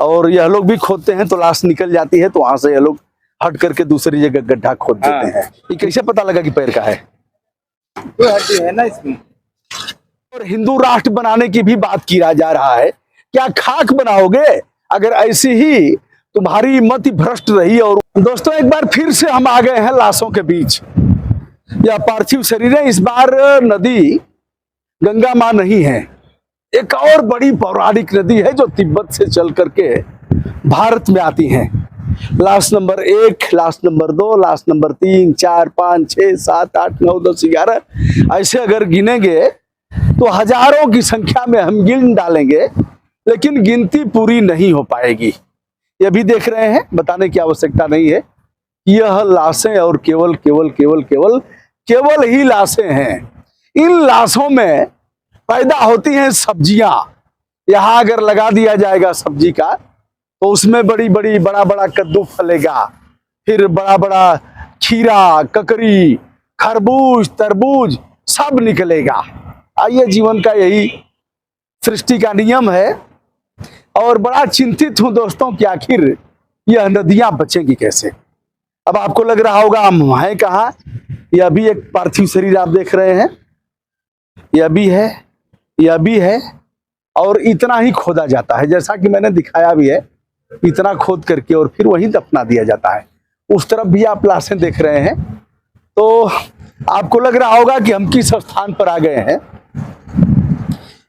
और यह लोग भी खोदते हैं तो लाश निकल जाती है, तो वहां से यह लोग हट करके दूसरी जगह गड्ढा खोद देते हैं। ये कैसे पता लगा कि पैर का है? कोई हड्डी है ना इसमें। और हिंदू राष्ट्र बनाने की भी बात किया जा रहा है। क्या खाक बनाओगे अगर ऐसी ही तुम्हारी मति भ्रष्ट रही? और दोस्तों एक बार फिर से हम आ गए हैं लाशों के बीच। यह पार्थिव शरीर है। इस बार नदी गंगा मां नहीं है, एक और बड़ी पौराणिक नदी है जो तिब्बत से चल करके भारत में आती है। लाश नंबर 1, लाश नंबर 2, लाश नंबर 3, 4, 5, 6, 7, 8, 9, 10, 11 ऐसे अगर गिनेंगे तो हजारों की संख्या में हम गिन डालेंगे, लेकिन गिनती पूरी नहीं हो पाएगी। ये भी देख रहे हैं, बताने की आवश्यकता नहीं है। यह लाशें और केवल केवल केवल केवल केवल ही लाशें हैं। इन लाशों में पैदा होती हैं सब्जियां। यहां अगर लगा दिया जाएगा सब्जी का तो उसमें बड़ी बड़ी बड़ा बड़ा कद्दू फलेगा, फिर बड़ा बड़ा खीरा, ककड़ी, खरबूज, तरबूज सब निकलेगा। आइए, जीवन का यही सृष्टि का नियम है। और बड़ा चिंतित हूं दोस्तों कि आखिर यह नदियां बचेंगी कैसे। अब आपको लग रहा होगा हम हैं कहाँ। यह भी एक पार्थिव शरीर आप देख रहे हैं, यह भी है, यह भी है। और इतना ही खोदा जाता है, जैसा कि मैंने दिखाया भी है, इतना खोद करके और फिर वहीं दफना दिया जाता है। उस तरफ भी आप लाशें देख रहे हैं, तो आपको लग रहा होगा कि हम किस स्थान पर आ गए हैं।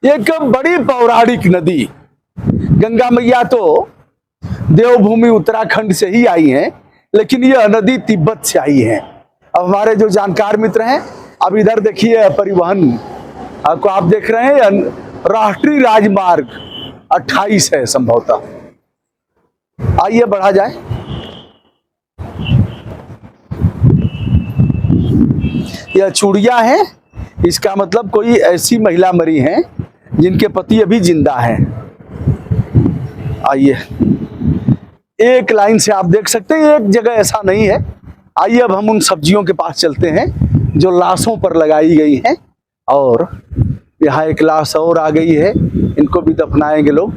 एक बड़ी पौराणिक नदी गंगा मैया तो देवभूमि उत्तराखंड से ही आई हैं, लेकिन यह नदी तिब्बत से आई है। अब हमारे जो जानकार मित्र हैं, अब इधर देखिए परिवहन आपको आप देख रहे हैं, राष्ट्रीय राजमार्ग 28 है संभवतः। आइए बढ़ा जाए। यह चूड़ियां हैं, इसका मतलब कोई ऐसी महिला मरी हैं जिनके पति अभी जिंदा हैं। आइए, एक लाइन से आप देख सकते हैं, एक जगह ऐसा नहीं है। आइए अब हम उन सब्जियों के पास चलते हैं जो लाशों पर लगाई गई हैं। और यहाँ एक लाश और आ गई है, इनको भी दफनाएंगे लोग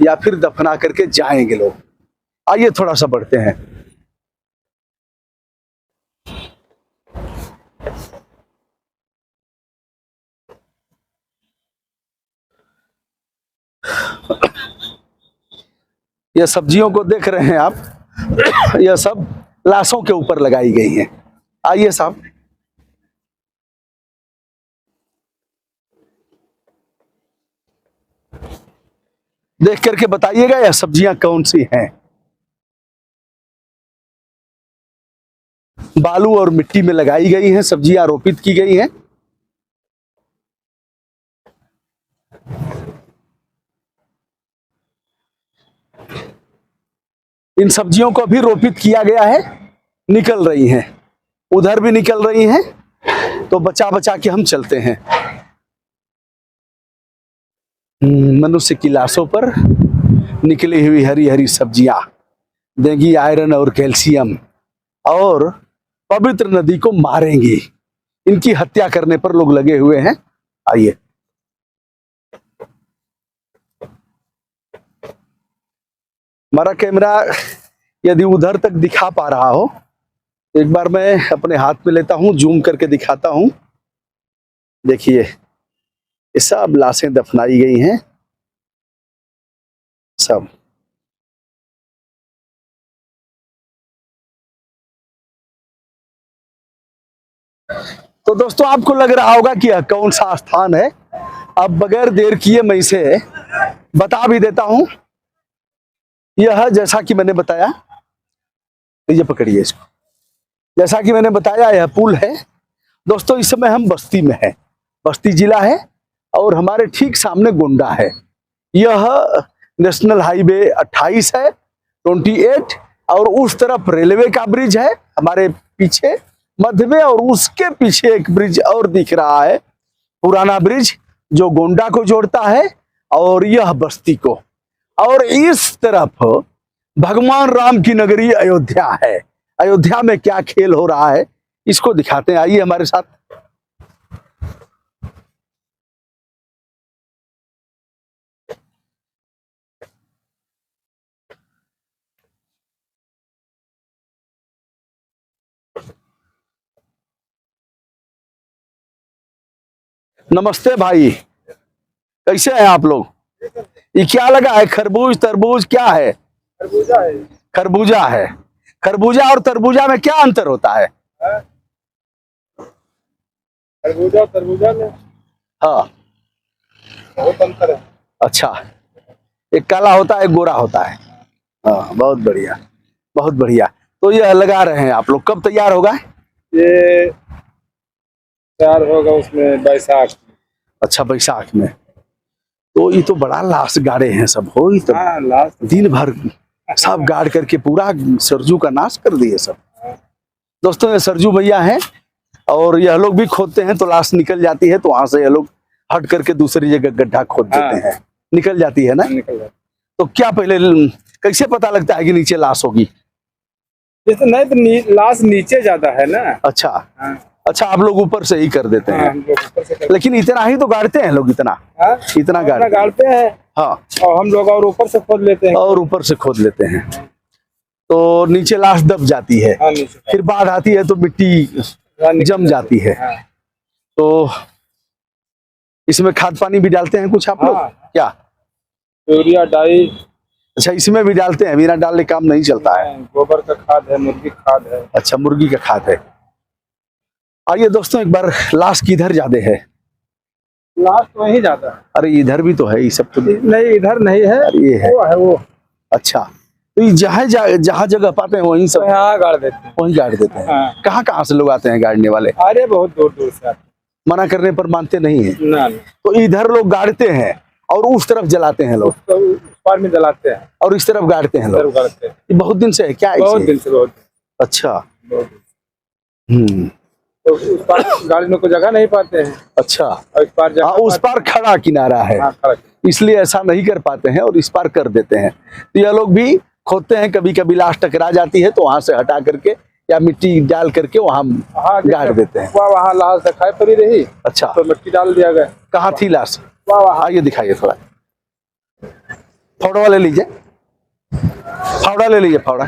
या फिर दफना करके जाएंगे लोग। आइए थोड़ा सा बढ़ते हैं। यह सब्जियों को देख रहे हैं आप, यह सब लाशों के ऊपर लगाई गई हैं। आइए साहब, देख करके बताइएगा यह सब्जियां कौन सी हैं। बालू और मिट्टी में लगाई गई हैं, सब्जियां रोपित की गई हैं। इन सब्जियों को भी रोपित किया गया है, निकल रही हैं, उधर भी निकल रही हैं, तो बचा बचा के हम चलते हैं। मनुष्य की लाशों पर निकली हुई हरी हरी सब्जियां देंगी आयरन और कैल्शियम, और पवित्र नदी को मारेंगी। इनकी हत्या करने पर लोग लगे हुए हैं। आइए, हमारा कैमरा यदि उधर तक दिखा पा रहा हो, एक बार मैं अपने हाथ में लेता हूं, जूम करके दिखाता हूं। देखिए, ये सब लाशें दफनाई गई हैं सब। तो दोस्तों आपको लग रहा होगा कि यह कौन सा स्थान है। अब बगैर देर किए मैं इसे बता भी देता हूं। यह जैसा कि मैंने बताया, ये पकड़िए इसको, जैसा कि मैंने बताया यह पुल है। दोस्तों इस समय हम बस्ती में हैं, बस्ती जिला है और हमारे ठीक सामने गोंडा है। यह नेशनल हाईवे 28 है, 28, और उस तरफ रेलवे का ब्रिज है हमारे पीछे मध्य में, और उसके पीछे एक ब्रिज और दिख रहा है, पुराना ब्रिज जो गोंडा को जोड़ता है और यह बस्ती को। और इस तरफ भगवान राम की नगरी अयोध्या है। अयोध्या में क्या खेल हो रहा है इसको दिखाते हैं, आइए हमारे साथ। नमस्ते भाई, कैसे हैं आप लोग? ये क्या लगा है? खरबूज तरबूज क्या है? खरबूजा है। खरबूजा है। खरबूजा और तरबूजा में क्या अंतर होता है? खरबूजा तरबूजा में हाँ, बहुत अंतर है। अच्छा, एक काला होता है एक गोरा होता है। हाँ, बहुत बढ़िया, बहुत बढ़िया। तो ये लगा रहे हैं आप लोग, कब तैयार होगा? ये तैयार होगा उसमें बैसाख। अच्छा, बैसाख में। तो ये तो बड़ा लाश गाड़े हैं सब, हो ये तो हाँ लास्ट। दिन भर सब गाड़ करके पूरा सरजू का नाश कर दिए सब। दोस्तों, ये सरजू भैया हैं और यह लोग भी खोदते हैं तो लाश निकल जाती है, तो वहां से ये लोग हट करके दूसरी जगह गड्ढा खोद देते हैं, निकल जाती है ना। निकल जाता। तो क्या पहले कैसे पता लगता है कि नीचे लाश होगी? जैसे नहीं तो लाश नीचे ज्यादा है ना। अच्छा, हाँ। अच्छा, आप लोग ऊपर से ही कर देते हाँ, हैं। हम लोग ऊपर से करते लेकिन इतना ही तो गाड़ते हैं लोग, इतना हैं। इतना अपना गाड़ते हैं। गाड़ते हैं हाँ, और हम लोग और ऊपर से खोद लेते हैं। और ऊपर से खोद लेते हैं तो नीचे लाश दब जाती है। हाँ नीचे फिर बाढ़ आती है तो मिट्टी हाँ, निकल जम जाती है। हाँ। तो इसमें खाद पानी भी डालते हैं कुछ आप लोग? हाँ। क्या? Urea dye. अच्छा, इसमें भी डालते हैं, बिना डालने काम नहीं चलता है। गोबर का खाद है, मुर्गी खाद है। अच्छा, मुर्गी का खाद है। आइए दोस्तों, एक बार लाश किधर ज्यादा है? लास्ट वहीं ज्यादा है। अरे इधर भी तो है, ये सब तो नहीं इधर नहीं है, ये है। वो है वो। अच्छा, तो ये जहाँ जगह पाते हैं वहीं सब यहाँ गाड़ देते हैं। वहीं गाड़ देते हैं। हाँ। कहाँ कहाँ से लोग आते हैं गाड़ने वाले? अरे बहुत दूर दूर से आते मना करने पर मानते नहीं है। हैं। ना तो इधर लोग गाड़ते हैं और उस तरफ जलाते हैं लोग, तो उस पार में जलाते हैं, और इस तरफ गाड़ते हैं इधर लोग। गाड़ते हैं। ये बहुत दिन से है क्या? बहुत ऐसे? दिन से बहुत अच्छा। बहुत दिन। तो उस पार गाड़ने को जगह नहीं पाते हैं अच्छा, और इस पार हाँ, उस पार खड़ा किनारा है, हाँ, खड़ा। इसलिए ऐसा नहीं कर पाते हैं और इस पार कर देते हैं। तो ये लोग भी खोदते हैं, कभी कभी लाश टकरा जाती है तो वहां से हटा करके या मिट्टी डाल करके वहां हाँ, गाड़ देते हैं। वहाँ लाश दिखाई पड़ी रही अच्छा, तो मिट्टी डाल दिया गया। कहाँ थी लाश? वहाँ आइए दिखाइए थोड़ा, फावड़ा ले लीजिए, फावड़ा ले लीजिए, फावड़ा।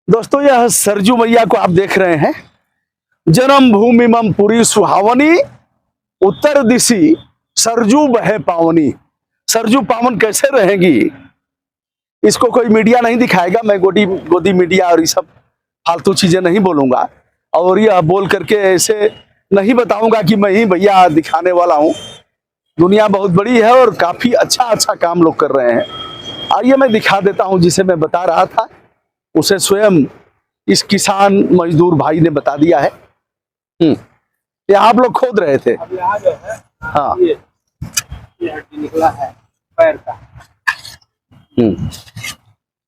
दोस्तों, यह सरजू मैया को आप देख रहे हैं। जन्म भूमि मम पुरी सुहावनी, उत्तर दिशि सरजू बहे पावनी। सरजू पावन कैसे रहेगी, इसको कोई मीडिया नहीं दिखाएगा। मैं गोदी मीडिया और ये सब फालतू चीजें नहीं बोलूंगा, और यह बोल करके ऐसे नहीं बताऊंगा कि मैं ही भैया दिखाने वाला हूं। दुनिया बहुत बड़ी है और काफी अच्छा अच्छा काम लोग कर रहे हैं। आइए मैं दिखा देता हूं, जिसे मैं बता रहा था उसे स्वयं इस किसान मजदूर भाई ने बता दिया है। ये आप लोग खोद रहे थे? अब यहाँ जो है, हाँ, ये हड्डी निकला है पैर का।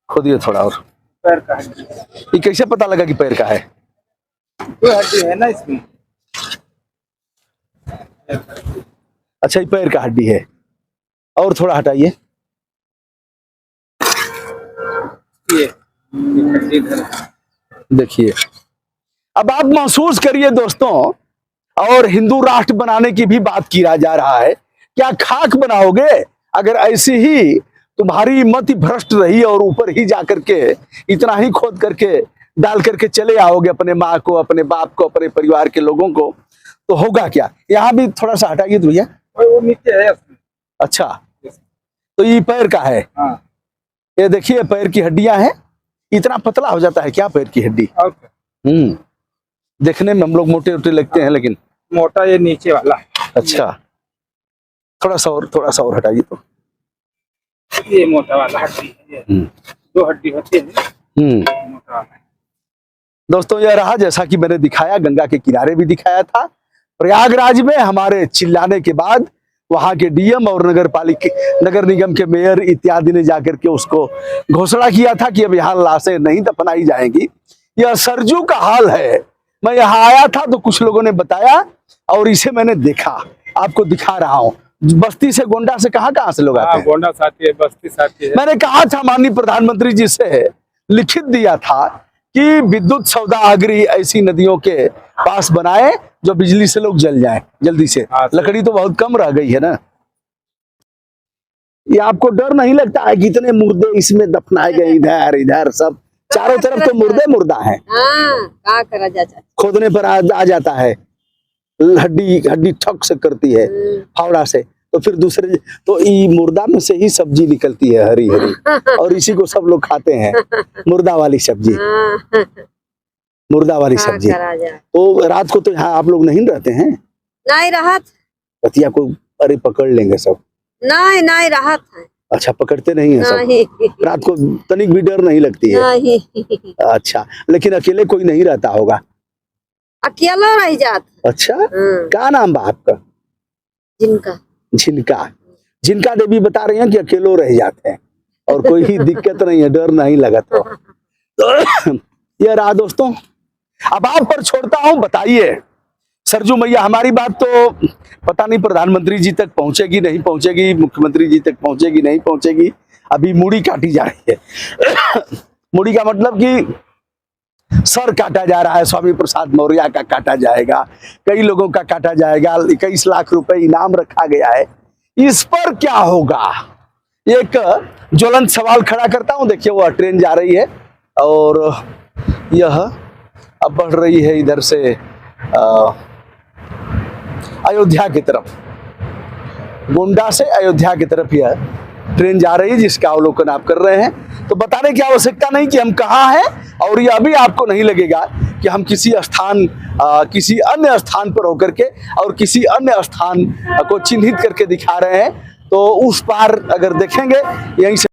खोदिए थोड़ा और। पैर का हड्डी, ये कैसे पता लगा कि पैर का है? दो हड्डी है ना इसमें। अच्छा, ये पैर का हड्डी है। और थोड़ा हटाइए। ये हड्डी इधर है। देखिए, अब आप महसूस करिए दोस्तों, और हिंदू राष्ट्र बनाने की भी बात किया जा रहा है। क्या खाक बनाओगे अगर ऐसी ही तुम्हारी मति भ्रष्ट रही और ऊपर ही जाकर के इतना ही खोद करके डाल करके चले आओगे अपने माँ को, अपने बाप को, अपने परिवार के लोगों को, तो होगा क्या? यहाँ भी थोड़ा सा हटाइए तो भैया। वो नीचे है उसमें। अच्छा, तो ये पैर का है। हाँ। ये देखिए, पैर की हड्डियां हैं। इतना पतला हो जाता है क्या पैर की हड्डी? और देखने में हम लोग मोटे मोटे लगते हैं, लेकिन मोटा ये नीचे वाला। अच्छा, थोड़ा सा और हटाइए तो। ये मोटा वाला हड्डी है। दो हड्डी होती है, मोटा वाला। दोस्तों, यह रहा जैसा कि मैंने दिखाया, गंगा के किनारे भी दिखाया था। प्रयागराज में हमारे चिल्लाने के बाद वहां के डीएम और नगर निगम के मेयर इत्यादि ने जाकर के उसको घोषणा किया था कि अब यहाँ लाशें नहीं दफनाई जाएंगी। यह सरजू का हाल है। मैं यहाँ आया था तो कुछ लोगों ने बताया और इसे मैंने देखा, आपको दिखा रहा हूँ। बस्ती से, गोंडा से, कहाँ से लोग आते हैं? गोंडा साथी है, बस्ती साथी है। मैंने कहा था माननीय प्रधानमंत्री जी से, लिखित दिया था कि विद्युत सौदागरी ऐसी नदियों के पास बनाए जो बिजली से लोग जल जाएं जल्दी से। लकड़ी तो बहुत कम रह गई है ना। ये आपको डर नहीं लगता है कि इतने मुर्दे इसमें दफनाए गए, इधर इधर सब चारों तरफ तो मुर्दे मुर्दा है, हाँ क्या करा जाता। खोदने पर आ जाता है, हड्डी हड्डी ठक से करती है फावड़ा से, तो फिर दूसरे तो ये मुर्दा में से ही सब्जी निकलती है हरी हरी, और इसी को सब लोग खाते हैं, मुर्दा वाली सब्जी, हाँ, मुर्दा वाली क्या सब्जी। करा जाए। तो रात को तो यहाँ आप लोग नहीं रहते हैं, नहीं राहत, रतिया को अरे पकड़ लेंगे सब। नहीं नहीं राहत है, अच्छा पकड़ते नहीं है सब, नहीं रात को तनिक भी डर नहीं लगती है। नहीं, अच्छा लेकिन अकेले कोई नहीं रहता होगा। अकेला रह जात। अच्छा हाँ, क्या नाम बा आपका? जिनका झिनका, झिनका देवी बता रही हैं कि अकेलो रह जाते हैं और कोई ही दिक्कत नहीं है, डर नहीं लगा तो ये रहा दोस्तों। अब आप पर छोड़ता हूं, बताइए सरजू मैया, हमारी बात तो पता नहीं प्रधानमंत्री जी तक पहुंचेगी नहीं पहुंचेगी, मुख्यमंत्री जी तक पहुंचेगी नहीं पहुंचेगी, अभी मूड़ी काटी जा रही है। मूड़ी का मतलब कि सर काटा जा रहा है, स्वामी प्रसाद मौर्य का काटा जाएगा, कई लोगों का काटा जाएगा, 21 लाख रुपए इनाम रखा गया है। इस पर क्या होगा, एक ज्वलंत सवाल खड़ा करता हूं। देखिए वो ट्रेन जा रही है और यह अब बढ़ रही है इधर से अयोध्या की तरफ, गोंडा से अयोध्या की तरफ यह ट्रेन जा रही है, जिसका अवलोकन आप कर रहे हैं। तो बताने की आवश्यकता नहीं कि हम कहाँ हैं, और यह भी आपको नहीं लगेगा कि हम किसी स्थान किसी अन्य स्थान पर होकर के और किसी अन्य स्थान को चिन्हित करके दिखा रहे हैं। तो उस पार अगर देखेंगे यहीं से